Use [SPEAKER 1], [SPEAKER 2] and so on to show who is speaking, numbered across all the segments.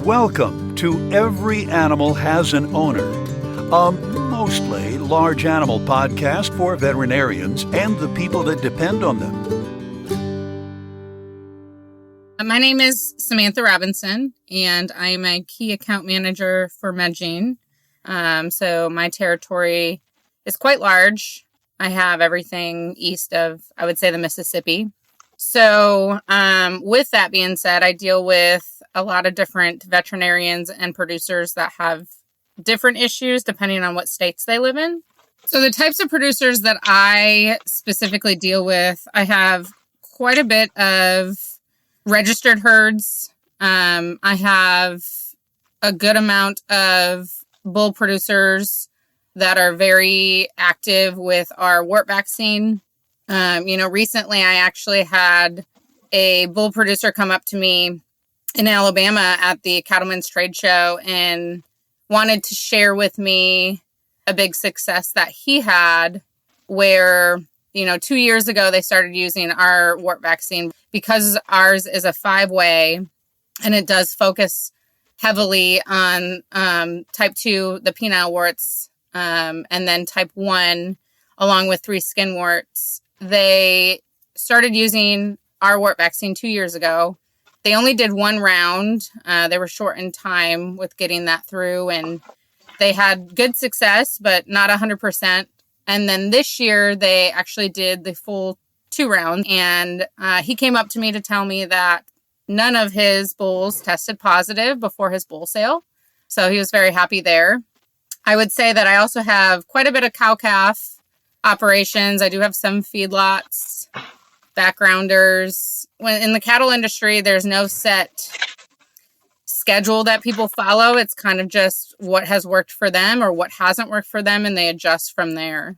[SPEAKER 1] Welcome to Every Animal Has an Owner, a mostly large animal podcast for veterinarians and the people that depend on them.
[SPEAKER 2] My name is Samantha Robinson, and I am a Key Account Manager for Medgene. So my territory is quite large. I have everything east of, I would say, the Mississippi. So with that being said, I deal with a lot of different veterinarians and producers that have different issues depending on what states they live in. So the types of producers that I specifically deal with, I have quite a bit of registered herds. I have a good amount of bull producers that are very active with our wart vaccine. Recently I actually had a bull producer come up to me in Alabama at the Cattlemen's Trade Show and wanted to share with me a big success that he had where, 2 years ago they started using our wart vaccine because ours is a 5-way and it does focus heavily on type 2, the penile warts, and then type 1, along with 3 skin warts. They started using our wart vaccine 2 years ago. They only did one round. They were short in time with getting that through, and they had good success, but not 100%. And then this year, they actually did the full 2 rounds, and he came up to me to tell me that none of his bulls tested positive before his bull sale. So he was very happy there. I would say that I also have quite a bit of cow-calf operations. I do have some feedlots, backgrounders. When in the cattle industry, there's no set schedule that people follow. It's kind of just what has worked for them or what hasn't worked for them, and they adjust from there.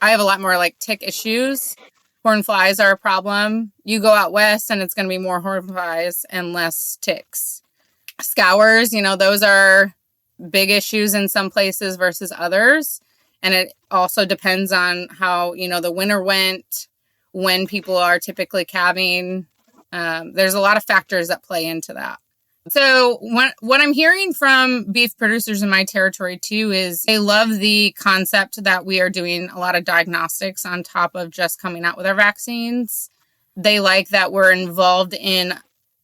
[SPEAKER 2] I have a lot more like tick issues. Horn flies are a problem. You go out west and it's going to be more horn flies and less ticks. Scours, those are big issues in some places versus others. And it also depends on how, the winter went, when people are typically calving. There's a lot of factors that play into that. So what I'm hearing from beef producers in my territory too is they love the concept that we are doing a lot of diagnostics on top of just coming out with our vaccines. They like that we're involved in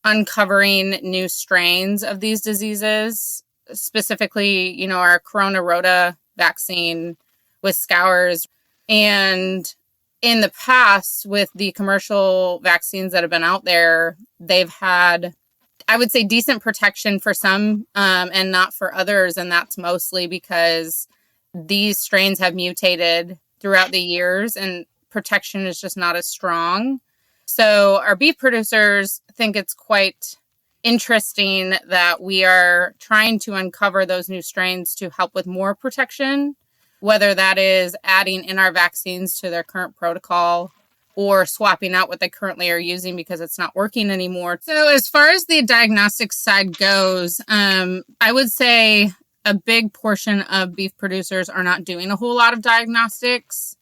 [SPEAKER 2] uncovering new strains of these diseases, specifically, our Corona Rota vaccine with scours. And in the past, with the commercial vaccines that have been out there, they've had, I would say, decent protection for some and not for others. And that's mostly because these strains have mutated throughout the years and protection is just not as strong. So our beef producers think it's quite interesting that we are trying to uncover those new strains to help with more protection, whether that is adding in our vaccines to their current protocol or swapping out what they currently are using because it's not working anymore. So as far as the diagnostics side goes, I would say a big portion of beef producers are not doing a whole lot of diagnostics.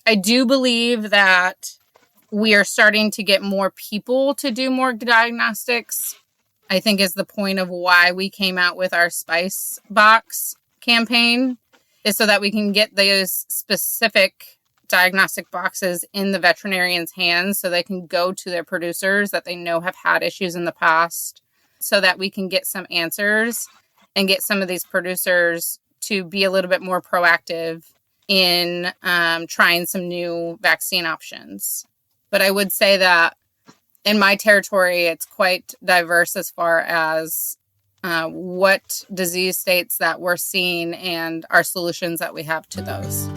[SPEAKER 2] I do believe that we are starting to get more people to do more diagnostics. I think is the point of why we came out with our Spice Box campaign, is so that we can get those specific diagnostic boxes in the veterinarian's hands so they can go to their producers that they know have had issues in the past so that we can get some answers and get some of these producers to be a little bit more proactive in trying some new vaccine options. But I would say that in my territory, it's quite diverse as far as what disease states that we're seeing and our solutions that we have to those.